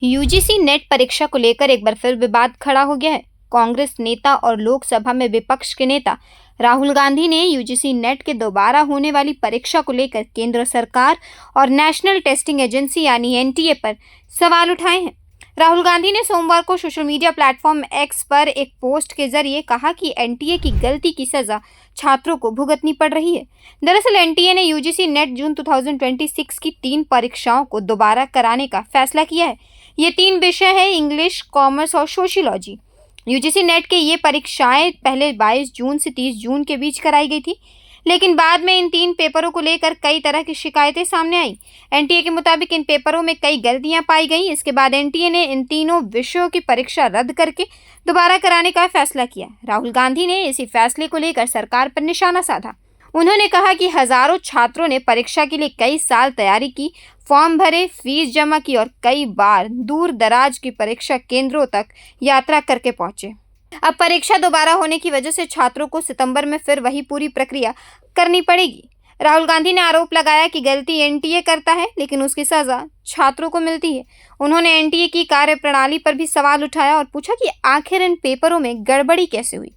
UGC net परीक्षा को लेकर एक बार फिर विवाद खड़ा हो गया है। कांग्रेस नेता और लोकसभा में विपक्ष के नेता राहुल गांधी ने यूजीसी नेट के दोबारा होने वाली परीक्षा को लेकर केंद्र सरकार और नेशनल टेस्टिंग एजेंसी यानी एनटीए पर सवाल उठाए हैं। राहुल गांधी ने सोमवार को सोशल मीडिया प्लेटफॉर्म एक्स पर एक पोस्ट के जरिए कहा कि एनटीए की गलती की सजा छात्रों को भुगतनी पड़ रही है। दरअसल एनटीए ने यूजीसी नेट जून 2026 की 3 परीक्षाओं को दोबारा कराने का फैसला किया है। ये 3 विषय है, इंग्लिश, कॉमर्स और सोशियोलॉजी। यूजीसी नेट के ये परीक्षाएं पहले 22 जून से 30 जून के बीच कराई गई थी, लेकिन बाद में इन 3 पेपरों को लेकर कई तरह की शिकायतें सामने आई। एनटीए के मुताबिक इन पेपरों में कई गलतियां पाई गई। इसके बाद एनटीए ने इन तीनों विषयों की परीक्षा रद्द करके दोबारा कराने का फैसला किया। राहुल गांधी ने इसी फैसले को लेकर सरकार पर निशाना साधा। उन्होंने कहा कि हजारों छात्रों ने परीक्षा के लिए कई साल तैयारी की, फॉर्म भरे, फीस जमा की और कई बार दूर दराज की परीक्षा केंद्रों तक यात्रा करके पहुंचे। अब परीक्षा दोबारा होने की वजह से छात्रों को सितंबर में फिर वही पूरी प्रक्रिया करनी पड़ेगी। राहुल गांधी ने आरोप लगाया कि गलती एनटीए करता है, लेकिन उसकी सजा छात्रों को मिलती है। उन्होंने एनटीए की कार्यप्रणाली पर भी सवाल उठाया और पूछा कि आखिर इन पेपरों में गड़बड़ी कैसे हुई।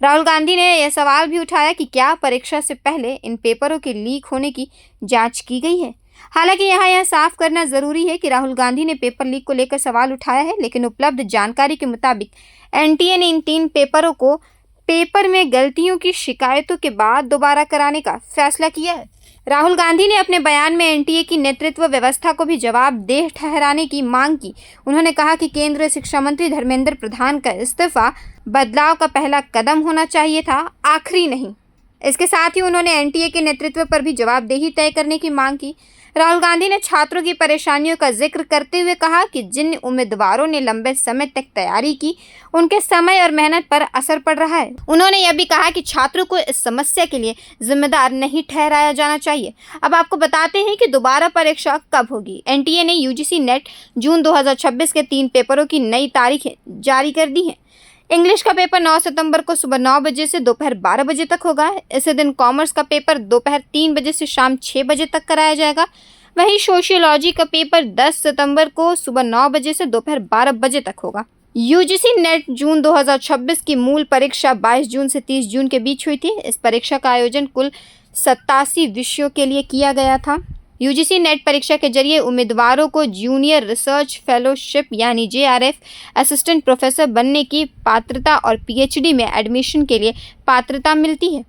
राहुल गांधी ने यह सवाल भी उठाया कि क्या परीक्षा से पहले इन पेपरों के लीक होने की जांच की गई है। हालांकि यहाँ यह साफ करना जरूरी है कि राहुल गांधी ने पेपर लीक को लेकर सवाल उठाया है, लेकिन उपलब्ध जानकारी के मुताबिक एनटीए ने इन 3 पेपरों को पेपर में गलतियों की शिकायतों के बाद दोबारा कराने का फैसला किया है। राहुल गांधी ने अपने बयान में एनटीए की नेतृत्व व्यवस्था को भी जवाबदेह ठहराने की मांग की। उन्होंने कहा कि केंद्रीय शिक्षा मंत्री धर्मेंद्र प्रधान का इस्तीफा बदलाव का पहला कदम होना चाहिए था, आखिरी नहीं। इसके साथ ही उन्होंने एनटीए के नेतृत्व पर भी जवाबदेही तय करने की मांग की। राहुल गांधी ने छात्रों की परेशानियों का जिक्र करते हुए कहा कि जिन उम्मीदवारों ने लंबे समय तक तैयारी की, उनके समय और मेहनत पर असर पड़ रहा है। उन्होंने यह भी कहा कि छात्रों को इस समस्या के लिए जिम्मेदार नहीं ठहराया जाना चाहिए। अब आपको बताते हैं कि दोबारा परीक्षा कब होगी। एनटीए ने यूजीसी नेट जून 2026 के 3 पेपरों की नई तारीखें जारी कर दी हैं। इंग्लिश का पेपर 9 सितंबर को सुबह 9 बजे से दोपहर 12 बजे तक होगा। इसी दिन कॉमर्स का पेपर दोपहर 3 बजे से शाम 6 बजे तक कराया जाएगा। वहीं सोशियोलॉजी का पेपर 10 सितंबर को सुबह 9 बजे से दोपहर 12 बजे तक होगा। यूजीसी नेट जून 2026 की मूल परीक्षा 22 जून से 30 जून के बीच हुई थी। इस परीक्षा का आयोजन कुल 87 विषयों के लिए किया गया था। यूजीसी नेट परीक्षा के जरिए उम्मीदवारों को जूनियर रिसर्च फेलोशिप यानी जेआरएफ, असिस्टेंट प्रोफेसर बनने की पात्रता और पीएचडी में एडमिशन के लिए पात्रता मिलती है।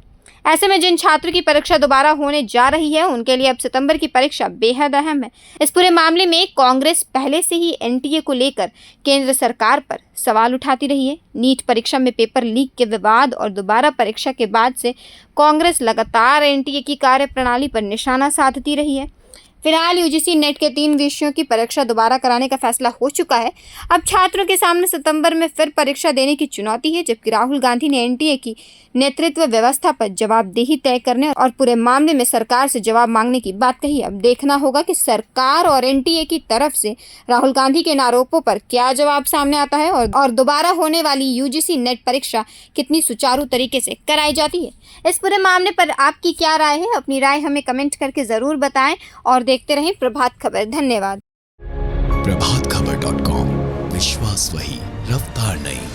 ऐसे में जिन छात्रों की परीक्षा दोबारा होने जा रही है, उनके लिए अब सितंबर की परीक्षा बेहद अहम है। इस पूरे मामले में कांग्रेस पहले से ही एनटीए को लेकर केंद्र सरकार पर सवाल उठाती रही है। नीट परीक्षा में पेपर लीक के विवाद और दोबारा परीक्षा के बाद से कांग्रेस लगातार एनटीए की कार्यप्रणाली पर निशाना साधती रही है। फिलहाल यूजीसी नेट के 3 विषयों की परीक्षा दोबारा कराने का फैसला हो चुका है। अब छात्रों के सामने सितंबर में फिर परीक्षा देने की चुनौती है, जबकि राहुल गांधी ने एनटीए की नेतृत्व व्यवस्था पर जवाबदेही तय करने और पूरे मामले में सरकार से जवाब मांगने की बात कही। अब देखना होगा कि सरकार और एनटीए की तरफ से राहुल गांधी के इन आरोपों पर क्या जवाब सामने आता है और दोबारा होने वाली यूजीसी नेट परीक्षा कितनी सुचारू तरीके से कराई जाती है। इस पूरे मामले पर आपकी क्या राय है? अपनी राय हमें कमेंट करके जरूर बताएं और देखते रहें प्रभात खबर। धन्यवाद। प्रभातखबर.com, विश्वास वही, रफ्तार नहीं।